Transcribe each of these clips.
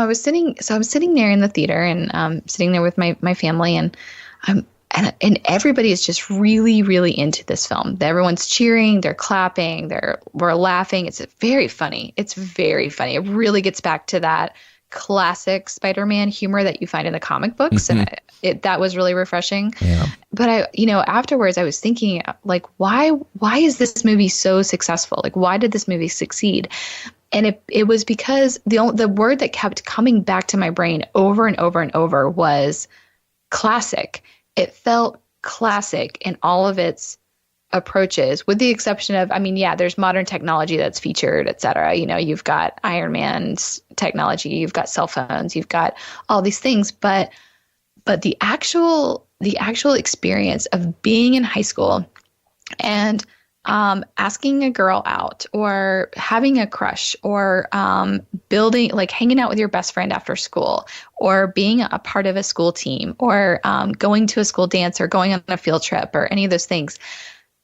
I'm sitting there in the theater and sitting there with my family, and and everybody is just really, really into this film. Everyone's cheering, they're clapping, we're laughing. It's very funny. It's very funny. It really gets back to that classic Spider-Man humor that you find in the comic books, and that was really refreshing. Yeah. But afterwards I was thinking, like, why is this movie so successful? Like, why did this movie succeed? And it was because the word that kept coming back to my brain over and over and over was classic. It felt classic in all of its approaches, with the exception of, there's modern technology that's featured, et cetera. You've got Iron Man's technology, you've got cell phones, you've got all these things, but the actual experience of being in high school and asking a girl out, or having a crush, or building, like hanging out with your best friend after school, or being a part of a school team, or going to a school dance, or going on a field trip, or any of those things.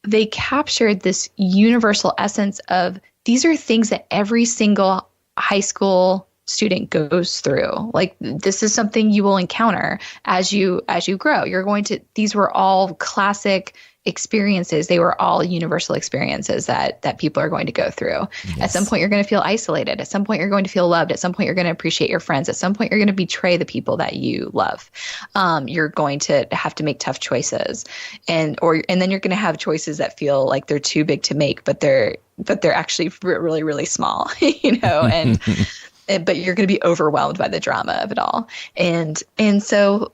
They captured this universal essence of, these are things that every single high school student goes through. Like, this is something you will encounter as you grow. These were all classic experiences. They were all universal experiences that people are going to go through. Yes. At some point, you're going to feel isolated. At some point, you're going to feel loved. At some point, you're going to appreciate your friends. At some point, you're going to betray the people that you love. You're going to have to make tough choices, and then you're going to have choices that feel like they're too big to make, but they're actually really, really small, and but you're going to be overwhelmed by the drama of it all. And so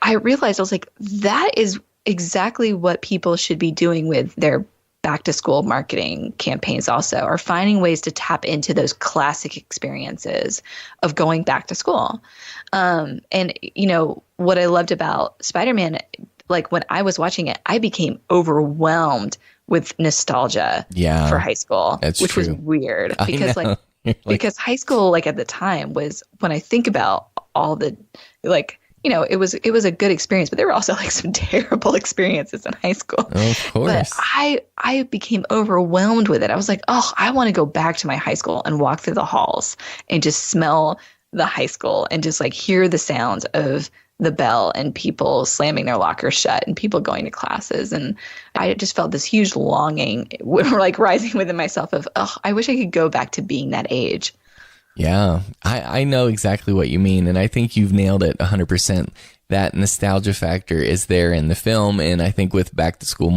I realized, I was like, that is exactly what people should be doing with their back to school marketing campaigns also, are finding ways to tap into those classic experiences of going back to school. And what I loved about Spider-Man, like when I was watching it, I became overwhelmed with nostalgia for high school, which was weird because because high school, like at the time, was, when I think about all the, like, it was a good experience, but there were also like some terrible experiences in high school. Of course. But I became overwhelmed with it. I was like, oh, I want to go back to my high school and walk through the halls and just smell the high school and just like hear the sounds of the bell and people slamming their lockers shut and people going to classes. And I just felt this huge longing, like rising within myself of, oh, I wish I could go back to being that age. Yeah, I know exactly what you mean. And I think you've nailed it 100%. That nostalgia factor is there in the film. And I think with back to school